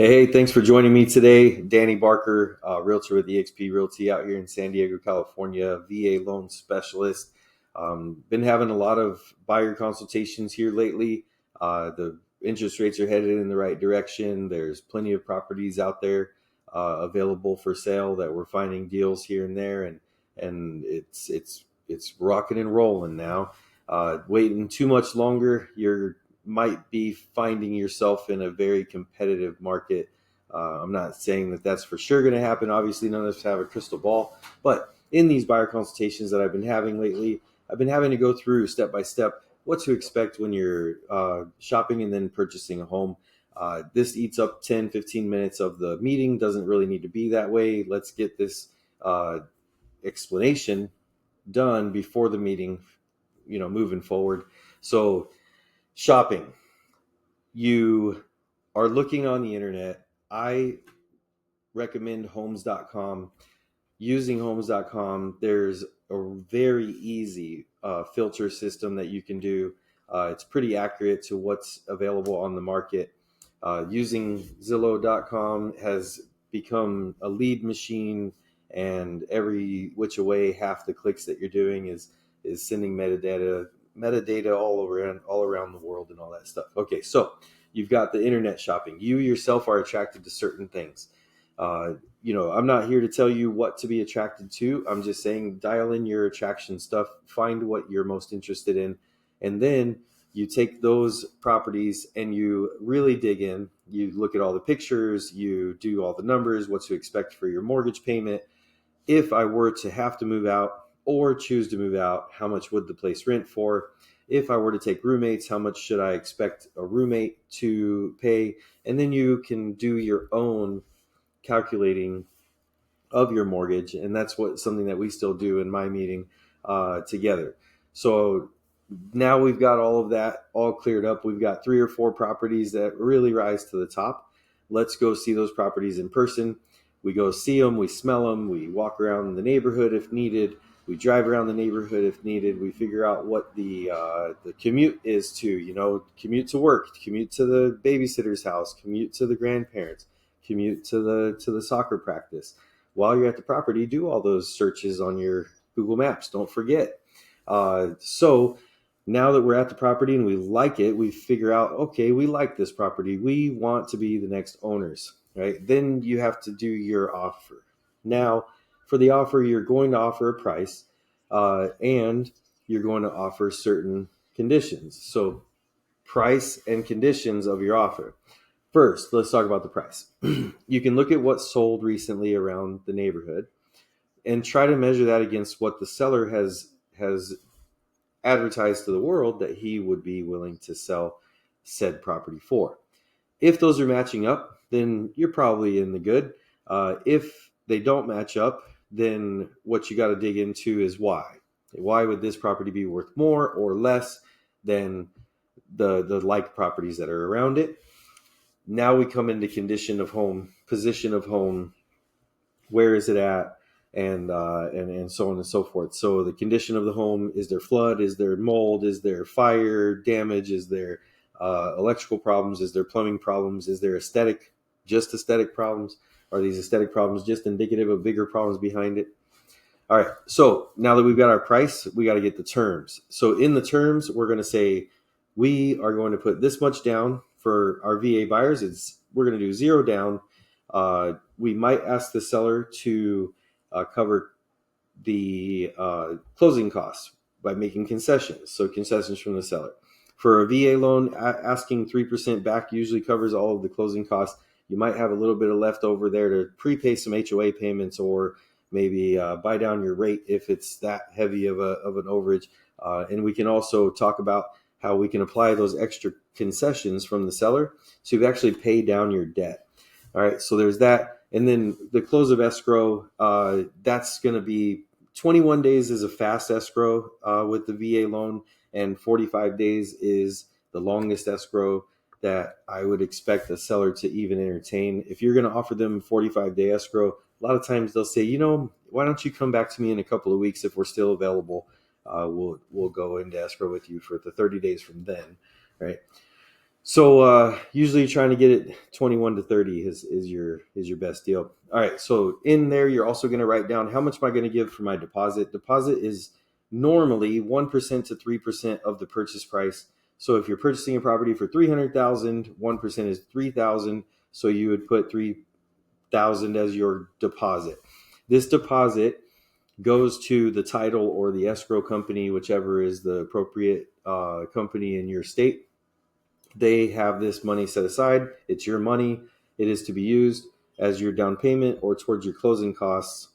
Hey, thanks for joining me today. Danny Barker, Realtor with eXp Realty out here in San Diego, California, VA loan specialist. Been having a lot of buyer consultations here lately. The interest rates are headed in the right direction. There's plenty of properties out there available for sale that we're finding deals here and there, and it's rocking and rolling now. Waiting too much longer, you're might be finding yourself in a very competitive market. I'm not saying that that's for sure going to happen. Obviously, none of us have a crystal ball. But in these buyer consultations that I've been having lately, I've been having to go through step by step what to expect when you're shopping and then purchasing a home. This eats up 10, 15 minutes of the meeting. Doesn't really need to be that way. Let's get this explanation done before the meeting, moving forward. So shopping. You are looking on the internet. I recommend homes.com. Using homes.com, there's a very easy filter system that you can do. It's pretty accurate to what's available on the market. Using Zillow.com has become a lead machine, and every which way half the clicks that you're doing is sending metadata all around the world and all that stuff. Okay, so you've got the internet shopping. You yourself are attracted to certain things. I'm not here to tell you what to be attracted to. I'm just saying dial in your attraction stuff, find what you're most interested in, and then you take those properties and you really dig in. You look at all the pictures, you do all the numbers, what to expect for your mortgage payment. If I were to have to move out or choose to move out, how much would the place rent for? If I were to take roommates, how much should I expect a roommate to pay? And then you can do your own calculating of your mortgage. And that's something that we still do in my meeting together. So now we've got all of that all cleared up. We've got 3 or 4 properties that really rise to the top. Let's go see those properties in person. We go see them, we smell them, we walk around the neighborhood if needed, we drive around the neighborhood if needed, we figure out what the commute is to, commute to work, commute to the babysitter's house, commute to the grandparents, commute to the soccer practice. While you're at the property, do all those searches on your Google Maps. Don't forget. So now that we're at the property and we like it, we figure out, okay, we like this property. We want to be the next owners, right? Then you have to do your offer. Now, for the offer, you're going to offer a price and you're going to offer certain conditions. So price and conditions of your offer. First, let's talk about the price. You can look at what sold recently around the neighborhood and try to measure that against what the seller has advertised to the world that he would be willing to sell said property for. If those are matching up, then you're probably in the good. If they don't match up, then what you got to dig into is why. Why would this property be worth more or less than the like properties that are around it? Now we come into condition of home, position of home, where is it at, and so on and so forth. So the condition of the home: is there flood? Is there mold? Is there fire damage? Is there electrical problems? Is there plumbing problems? Is there just aesthetic problems? Are these aesthetic problems just indicative of bigger problems behind it? All right. So now that we've got our price, we got to get the terms. So in the terms, we're going to say we are going to put this much down for our VA buyers. We're going to do 0 down. We might ask the seller to cover the closing costs by making concessions. So concessions from the seller. For a VA loan, asking 3% back usually covers all of the closing costs. You might have a little bit of leftover there to prepay some HOA payments, or maybe buy down your rate if it's that heavy of an overage. And we can also talk about how we can apply those extra concessions from the seller so you've actually paid down your debt. All right, so there's that. And then the close of escrow, that's going to be 21 days is a fast escrow with the VA loan, and 45 days is the longest escrow that I would expect a seller to even entertain. If you're going to offer them 45-day escrow, a lot of times they'll say, why don't you come back to me in a couple of weeks if we're still available? We'll go into escrow with you for the 30 days from then, right? So usually trying to get it 21 to 30 is your best deal. All right. So in there, you're also going to write down how much am I going to give for my deposit. Deposit is normally 1% to 3% of the purchase price. So if you're purchasing a property for 300,000, 1% is 3,000. So you would put 3,000 as your deposit. This deposit goes to the title or the escrow company, whichever is the appropriate company in your state. They have this money set aside. It's your money. It is to be used as your down payment or towards your closing costs,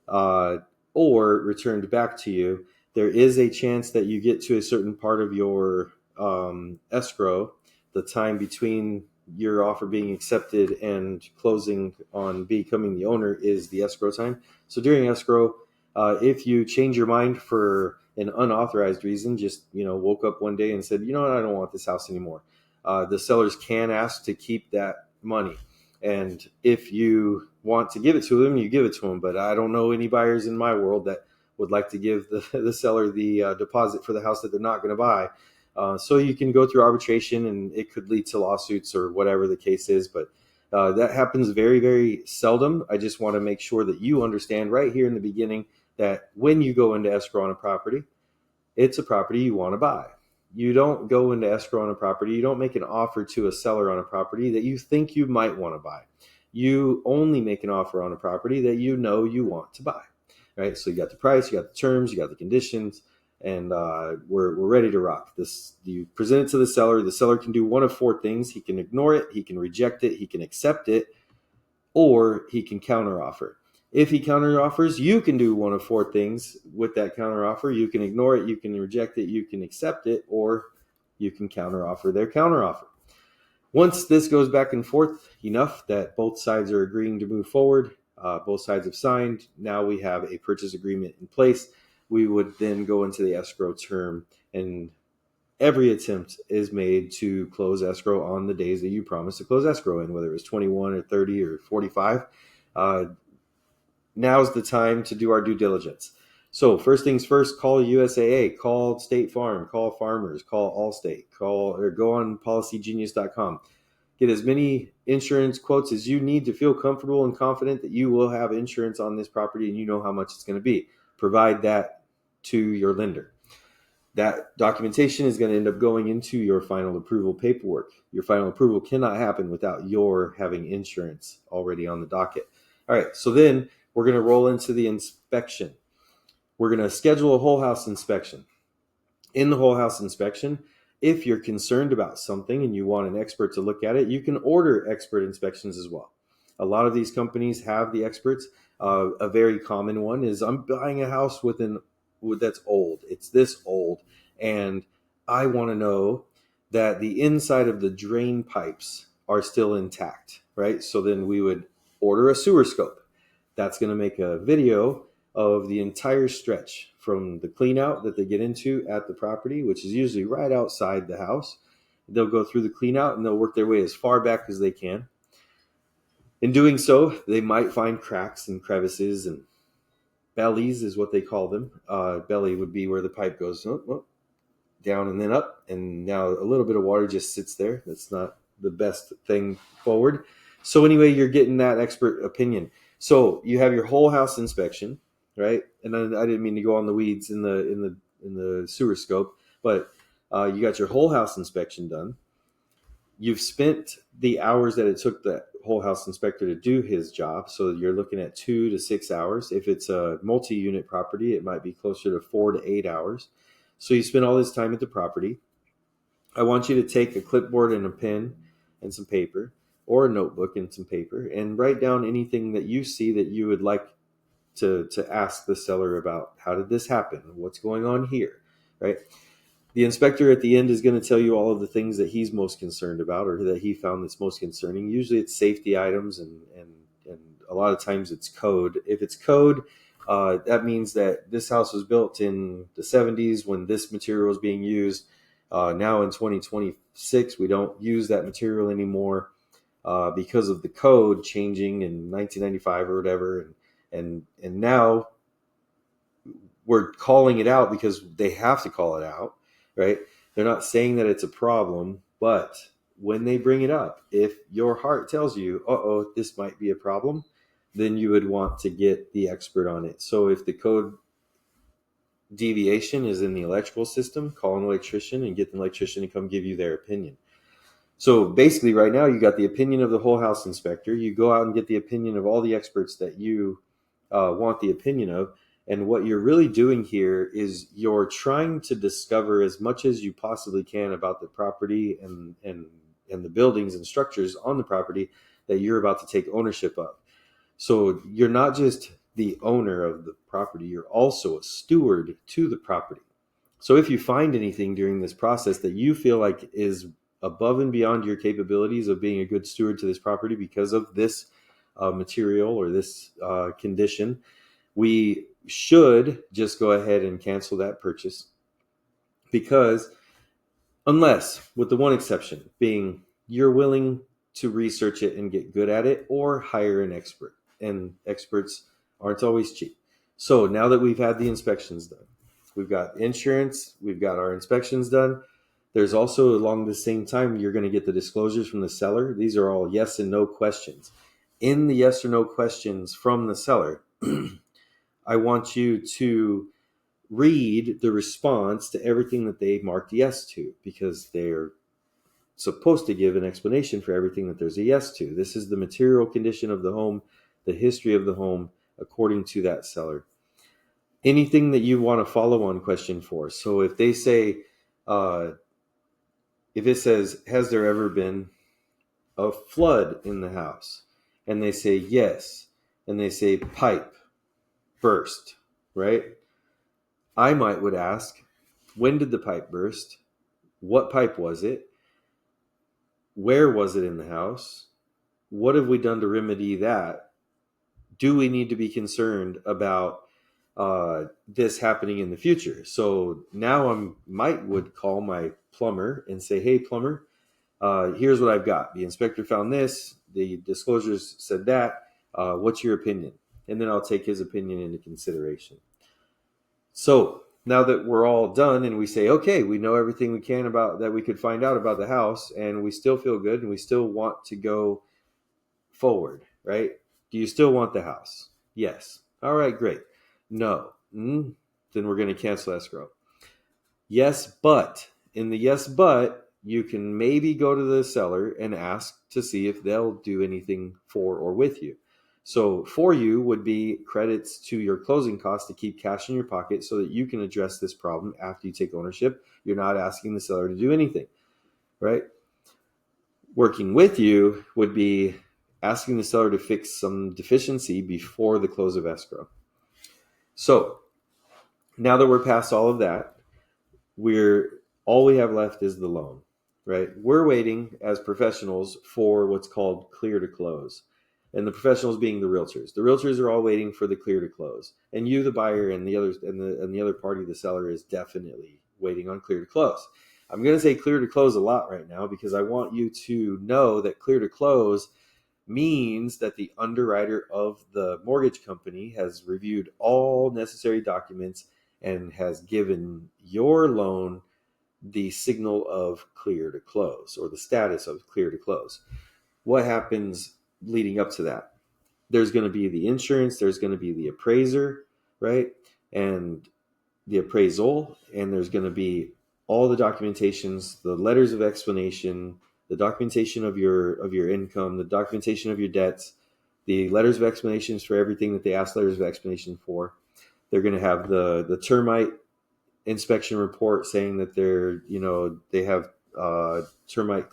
uh, or returned back to you. There is a chance that you get to a certain part of your escrow, the time between your offer being accepted and closing on becoming the owner is the escrow time. So during escrow, if you change your mind for an unauthorized reason, just woke up one day and said, you know what, I don't want this house anymore. The sellers can ask to keep that money. And if you want to give it to them, you give it to them. But I don't know any buyers in my world that would like to give the seller the deposit for the house that they're not going to buy. So you can go through arbitration and it could lead to lawsuits or whatever the case is. But that happens very, very seldom. I just want to make sure that you understand right here in the beginning that when you go into escrow on a property, it's a property you want to buy. You don't go into escrow on a property. You don't make an offer to a seller on a property that you think you might want to buy. You only make an offer on a property that you know you want to buy. Right? So you got the price, you got the terms, you got the conditions, and we're ready to rock. This you present it to the seller. The seller can do one of four things. He can ignore it, he can reject it, he can accept it, or he can counteroffer. If he counteroffers, you can do one of four things with that counteroffer. You can ignore it, you can reject it, you can accept it, or you can counteroffer their counteroffer. Once this goes back and forth enough that both sides are agreeing to move forward, both sides have signed, now we have a purchase agreement in place. We would then go into the escrow term, and every attempt is made to close escrow on the days that you promised to close escrow in, whether it was 21 or 30 or 45. Now's the time to do our due diligence. So first things first, call USAA, call State Farm, call Farmers, call Allstate, call or go on policygenius.com. Get as many insurance quotes as you need to feel comfortable and confident that you will have insurance on this property and you know how much it's going to be. Provide that to your lender. That documentation is going to end up going into your final approval paperwork. Your final approval cannot happen without your having insurance already on the docket. All right, so then we're going to roll into the inspection. We're going to schedule a whole house inspection. In the whole house inspection, if you're concerned about something and you want an expert to look at it, you can order expert inspections as well. A lot of these companies have the experts. A very common one is I'm buying a house that's old. It's this old, and I want to know that the inside of the drain pipes are still intact, right? So then we would order a sewer scope. That's going to make a video of the entire stretch from the clean out that they get into at the property, which is usually right outside the house. They'll go through the clean out and they'll work their way as far back as they can. In doing so, they might find cracks and crevices and bellies is what they call them. Belly would be where the pipe goes down and then up, and now a little bit of water just sits there. That's not the best thing forward. So anyway, you're getting that expert opinion. So you have your whole house inspection, right? And then I didn't mean to go on the weeds in the sewer scope, but you got your whole house inspection done. You've spent the hours that it took the whole house inspector to do his job. So you're looking at 2 to 6 hours. If it's a multi-unit property, it might be closer to 4 to 8 hours. So you spend all this time at the property. I want you to take a clipboard and a pen and some paper, or a notebook and some paper, and write down anything that you see that you would like to ask the seller about. How did this happen? What's going on here, right? The inspector at the end is going to tell you all of the things that he's most concerned about or that he found that's most concerning. Usually it's safety items and a lot of times it's code. If it's code, that means that this house was built in the 70s when this material was being used. Now in 2026, we don't use that material anymore because of the code changing in 1995 or whatever. And now we're calling it out because they have to call it out, right? They're not saying that it's a problem, but when they bring it up, if your heart tells you, uh-oh, this might be a problem, then you would want to get the expert on it. So if the code deviation is in the electrical system, call an electrician and get the electrician to come give you their opinion. So basically right now you got the opinion of the whole house inspector. You go out and get the opinion of all the experts that you want the opinion of. And what you're really doing here is you're trying to discover as much as you possibly can about the property and the buildings and structures on the property that you're about to take ownership of. So you're not just the owner of the property, you're also a steward to the property. So if you find anything during this process that you feel like is above and beyond your capabilities of being a good steward to this property because of this material or this condition, we should just go ahead and cancel that purchase. Because unless, with the one exception being you're willing to research it and get good at it or hire an expert, and experts aren't always cheap. So now that we've had the inspections done, we've got insurance, we've got our inspections done. There's also, along the same time, you're going to get the disclosures from the seller. These are all yes and no questions. In the yes or no questions from the seller, I want you to read the response to everything that they marked yes to, because they're supposed to give an explanation for everything that there's a yes to. This is the material condition of the home, the history of the home, according to that seller. Anything that you want to follow on question for. So if they say, if it says, has there ever been a flood in the house? And they say yes. And they say pipe burst, right? I would ask, when did the pipe burst? What pipe was it? Where was it in the house? What have we done to remedy that? Do we need to be concerned about this happening in the future? So now would call my plumber and say, hey, plumber, here's what I've got. The inspector found this. The disclosures said that. What's your opinion? And then I'll take his opinion into consideration. So now that we're all done and we say, okay, we know everything we can about that we could find out about the house, and we still feel good and we still want to go forward, right? Do you still want the house? Yes. All right, great. No. Then we're going to cancel escrow. Yes, but in the yes, but you can maybe go to the seller and ask to see if they'll do anything for or with you. So for you would be credits to your closing costs to keep cash in your pocket so that you can address this problem after you take ownership. You're not asking the seller to do anything, right? Working with you would be asking the seller to fix some deficiency before the close of escrow. So now that we're past all of that, all we have left is the loan, right? We're waiting as professionals for what's called clear to close. And the professionals being the realtors. The realtors are all waiting for the clear to close. And you, the buyer, and the other party, the seller, is definitely waiting on clear to close. I'm going to say clear to close a lot right now because I want you to know that clear to close means that the underwriter of the mortgage company has reviewed all necessary documents and has given your loan the signal of clear to close, or the status of clear to close. What happens leading up to that? There's going to be the insurance, there's going to be the appraiser, right? And the appraisal, and there's going to be all the documentations, the letters of explanation, the documentation of your income, the documentation of your debts, the letters of explanations for everything that they ask letters of explanation for. They're going to have the termite inspection report saying that they have termite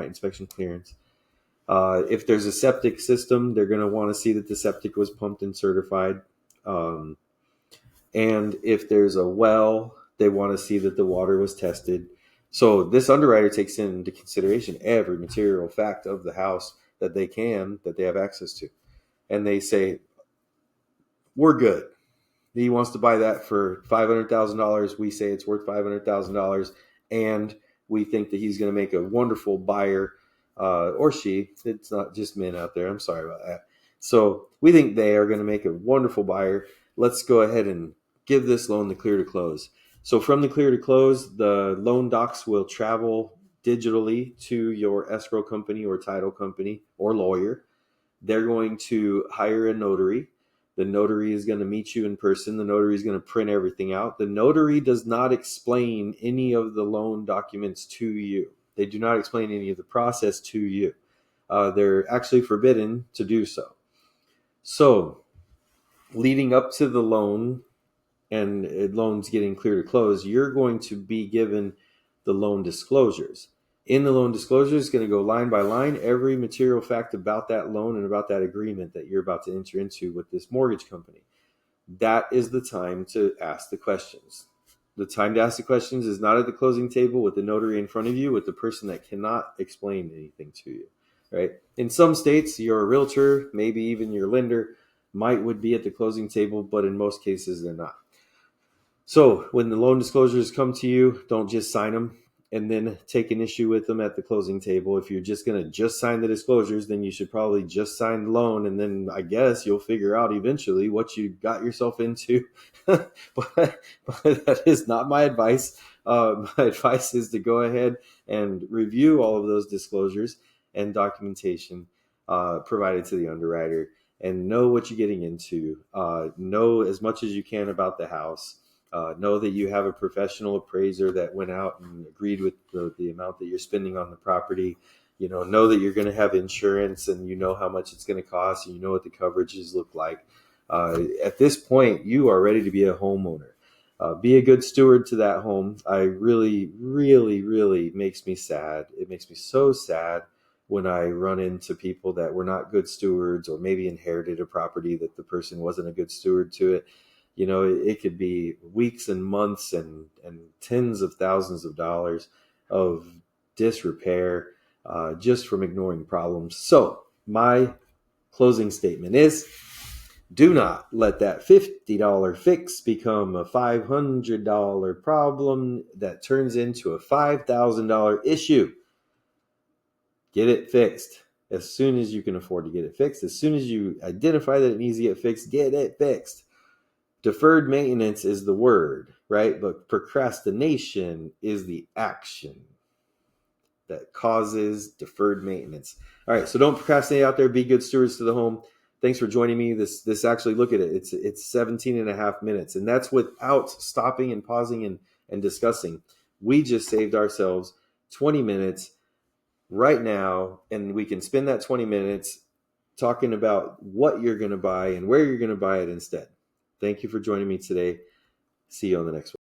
inspection clearance. If there's a septic system, they're going to want to see that the septic was pumped and certified. And if there's a well, they want to see that the water was tested. So this underwriter takes into consideration every material fact of the house that they have access to. And they say, we're good. He wants to buy that for $500,000. We say it's worth $500,000. And we think that he's going to make a wonderful buyer, or she. It's not just men out there. I'm sorry about that. So we think they are going to make a wonderful buyer. Let's go ahead and give this loan the clear to close. So from the clear to close, the loan docs will travel digitally to your escrow company or title company or lawyer. They're going to hire a notary. The notary is going to meet you in person. The notary is going to print everything out. The notary does not explain any of the loan documents to you. They do not explain any of the process to you. They're actually forbidden to do so. So, leading up to the loan and loans getting clear to close, you're going to be given the loan disclosures. In the loan disclosures, it's going to go line by line, every material fact about that loan and about that agreement that you're about to enter into with this mortgage company. That is the time to ask the questions. The time to ask the questions is not at the closing table with the notary in front of you, with the person that cannot explain anything to you, right? In some states, your realtor, maybe even your lender, would be at the closing table, but in most cases, they're not. So when the loan disclosures come to you, don't just sign them and then take an issue with them at the closing table. If you're just going to just sign the disclosures, then you should probably just sign the loan. And then I guess you'll figure out eventually what you got yourself into. but that is not my advice. My advice is to go ahead and review all of those disclosures and documentation provided to the underwriter and know what you're getting into. Know as much as you can about the house. Know that you have a professional appraiser that went out and agreed with the amount that you're spending on the property. Know that you're going to have insurance and you know how much it's going to cost and you know what the coverages look like. At this point, you are ready to be a homeowner. Be a good steward to that home. I really, really, really makes me sad. It makes me so sad when I run into people that were not good stewards or maybe inherited a property that the person wasn't a good steward to it. It could be weeks and months and tens of thousands of dollars of disrepair just from ignoring problems. So my closing statement is, do not let that $50 fix become a $500 problem that turns into a $5,000 issue. Get it fixed as soon as you can afford to get it fixed. As soon as you identify that it needs to get fixed, get it fixed. Deferred maintenance is the word, right? But procrastination is the action that causes deferred maintenance. All right, so don't procrastinate out there. Be good stewards to the home. Thanks for joining me. This actually, look at it. It's 17 and a half minutes, and that's without stopping and pausing and discussing. We just saved ourselves 20 minutes right now, and we can spend that 20 minutes talking about what you're going to buy and where you're going to buy it instead. Thank you for joining me today. See you on the next one.